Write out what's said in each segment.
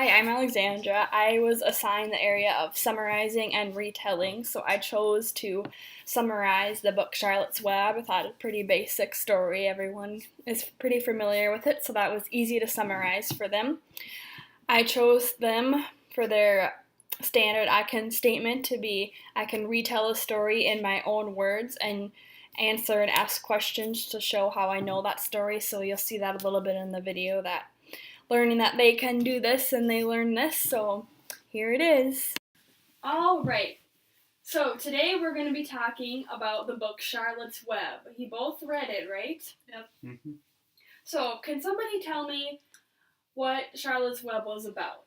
Hi, I'm Alexandra. I was assigned the area of summarizing and retelling, so I chose to summarize the book Charlotte's Web. I thought a pretty basic story. Everyone is pretty familiar with it, so that was easy to summarize for them. I chose them for their standard I can statement to be I can retell a story in my own words and answer and ask questions to show how I know that story, so you'll see that a little bit in the video, that learning that they can do this and they learn this, so here it is. Alright, so today we're going to be talking about the book Charlotte's Web. You both read it, right? Yep. Mm-hmm. So, can somebody tell me what Charlotte's Web was about?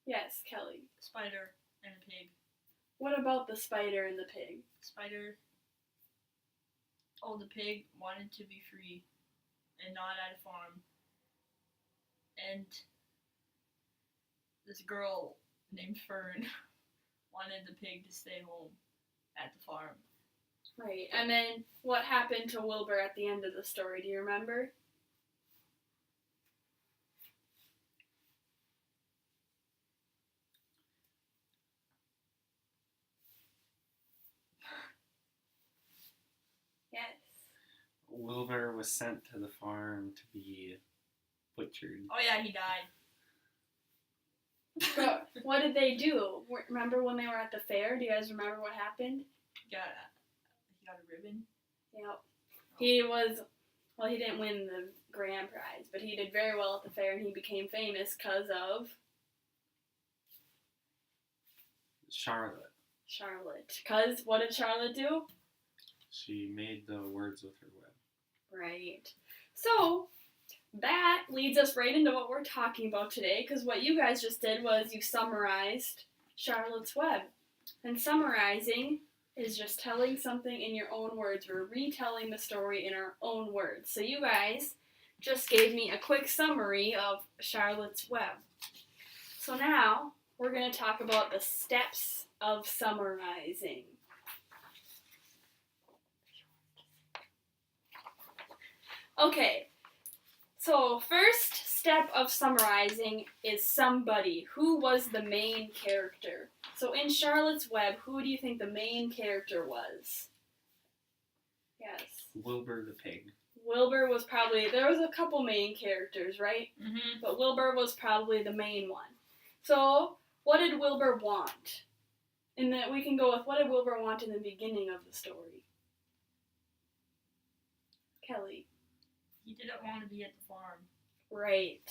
Yes, Kelly. Spider and a pig. What about the spider and the pig? Spider. Oh, the pig wanted to be free and not at a farm. And this girl named Fern wanted the pig to stay home at the farm. Right, and then what happened to Wilbur at the end of the story? Do you remember? Yes. Wilbur was sent to the farm to be butchered. Oh yeah, he died. But what did they do? Remember when they were at the fair? Do you guys remember what happened? He got a ribbon. Yep. He didn't win the grand prize, but he did very well at the fair and he became famous because of Charlotte. Because what did Charlotte do? She made the words with her web. Right. So, that leads us right into what we're talking about today, because what you guys just did was you summarized Charlotte's Web. And summarizing is just telling something in your own words. We're retelling the story in our own words. So you guys just gave me a quick summary of Charlotte's Web. So now, we're going to talk about the steps of summarizing. Okay, so first step of summarizing is somebody. Who was the main character? So in Charlotte's Web, who do you think the main character was? Yes. Wilbur the pig. Wilbur was there was a couple main characters, right? Mm-hmm. But Wilbur was probably the main one. So, what did Wilbur want? And then we can go with what did Wilbur want in the beginning of the story? Kelly. He didn't want to be at the farm. Right.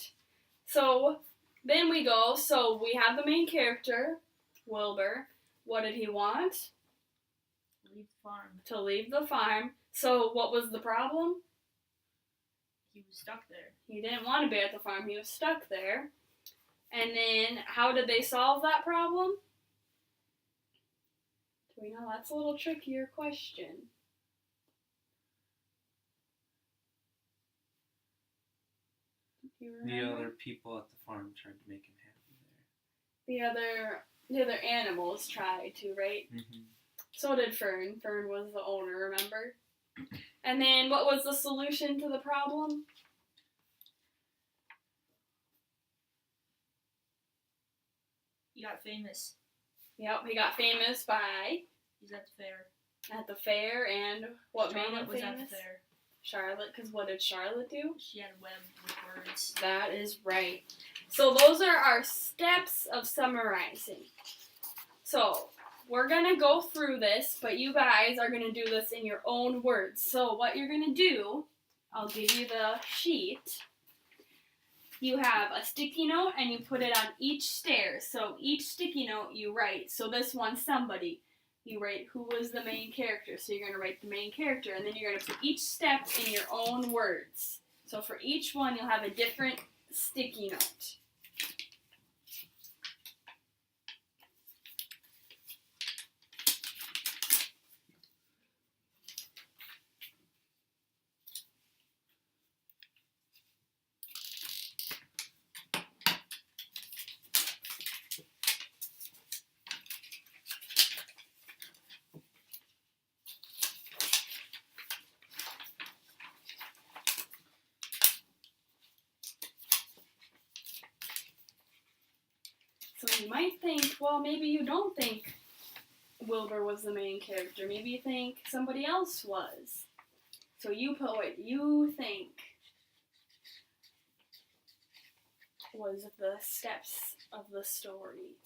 So, then we go, so we have the main character, Wilbur. What did he want? Leave the farm. To leave the farm. So, what was the problem? He was stuck there. He didn't want to be at the farm. He was stuck there. And then, how did they solve that problem? Do we know? That's a little trickier question. The other people at the farm tried to make him happy The other animals tried to, right? there. Mm-hmm. So did Fern. Fern was the owner, remember? And then what was the solution to the problem? He got famous. Yep, he got famous by He's at the fair. at the fair, and what made him Charlotte was famous? at the fair. Charlotte, because what did Charlotte do? She had a web with words. That is right. So those are our steps of summarizing. So we're going to go through this, but you guys are going to do this in your own words. So what you're going to do, I'll give you the sheet. You have a sticky note and you put it on each stair. So each sticky note you write. So this one, somebody. You write who was the main character. So you're going to write the main character. And then you're going to put each step in your own words. So for each one, you'll have a different sticky note. You might think, well, maybe you don't think Wilbur was the main character. Maybe you think somebody else was. So you put what you think was the steps of the story.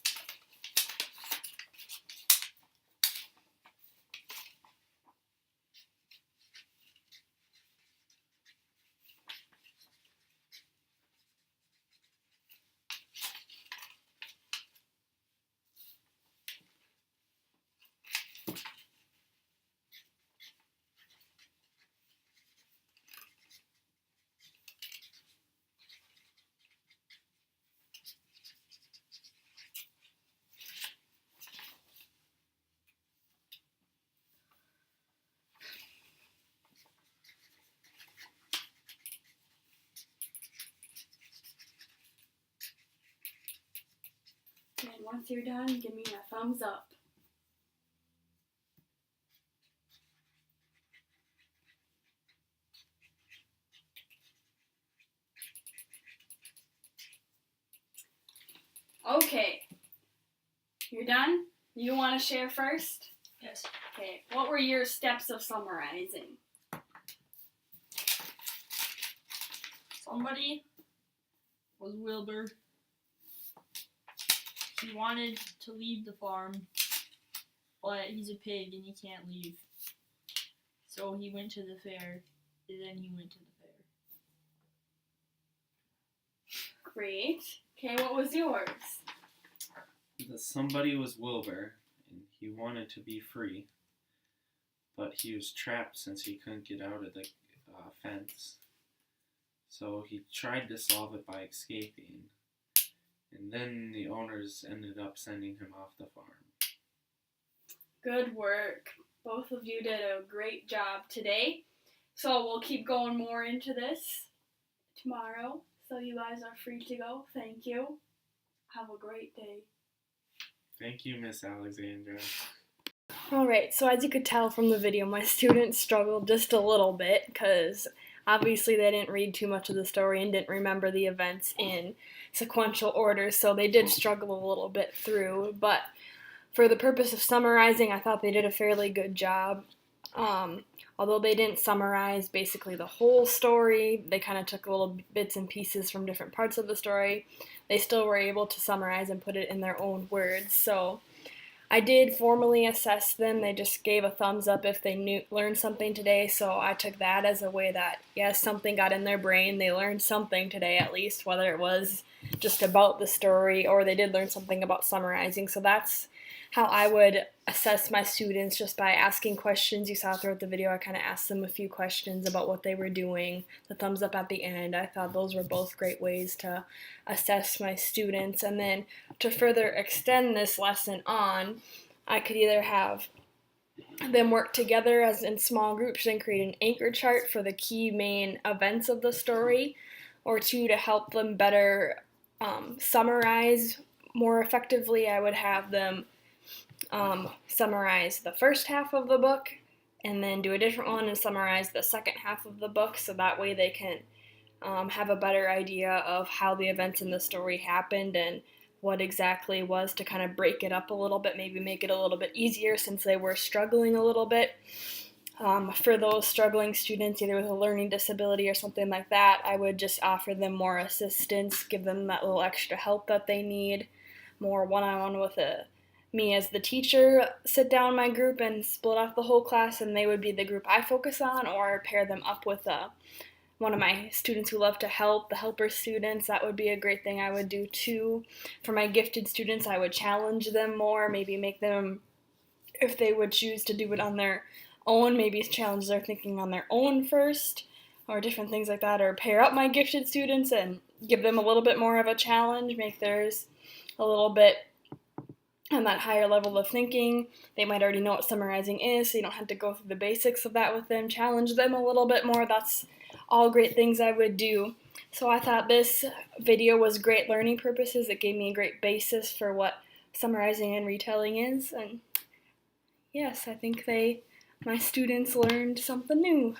And once you're done, give me a thumbs up. Okay. You're done? You want to share first? Yes. Okay. What were your steps of summarizing? Somebody was Wilbur. He wanted to leave the farm, but he's a pig and he can't leave. So he went to the fair, and then he went to the fair. Great. Okay, what was yours? Somebody was Wilbur, and he wanted to be free, but he was trapped since he couldn't get out of the fence. So he tried to solve it by escaping, and then the owners ended up sending him off the farm. Good work. Both of you did a great job today. So we'll keep going more into this tomorrow. So you guys are free to go. Thank you. Have a great day. Thank you, Miss Alexandra. Alright, so as you could tell from the video, my students struggled just a little bit because obviously they didn't read too much of the story and didn't remember the events in sequential order, so they did struggle a little bit through, but for the purpose of summarizing, I thought they did a fairly good job. Although they didn't summarize basically the whole story, they kind of took little bits and pieces from different parts of the story, they still were able to summarize and put it in their own words, so I did formally assess them. They just gave a thumbs up if they learned something today, so I took that as a way that, yes, something got in their brain. They learned something today at least, whether it was just about the story or they did learn something about summarizing. So that's how I would assess my students, just by asking questions. You saw throughout the video, I kind of asked them a few questions about what they were doing. The thumbs up at the end, I thought those were both great ways to assess my students. And then to further extend this lesson on, I could either have them work together as in small groups and create an anchor chart for the key main events of the story, or two, to help them better summarize more effectively, I would have them summarize the first half of the book and then do a different one and summarize the second half of the book, so that way they can have a better idea of how the events in the story happened and what exactly was, to kind of break it up a little bit, maybe make it a little bit easier since they were struggling a little bit. For those struggling students, either with a learning disability or something like that, I would just offer them more assistance, give them that little extra help that they need, more one-on-one with me as the teacher, sit down my group and split off the whole class, and they would be the group I focus on, or pair them up with one of my students who love to help, the helper students. That would be a great thing I would do too. For my gifted students, I would challenge them more, maybe make them, if they would choose to do it on their own, maybe challenge their thinking on their own first, or different things like that, or pair up my gifted students and give them a little bit more of a challenge, make theirs a little bit on that higher level of thinking. They might already know what summarizing is, so you don't have to go through the basics of that with them. Challenge them a little bit more. That's all great things I would do. So I thought this video was great learning purposes. It gave me a great basis for what summarizing and retelling is, and yes, I think my students learned something new.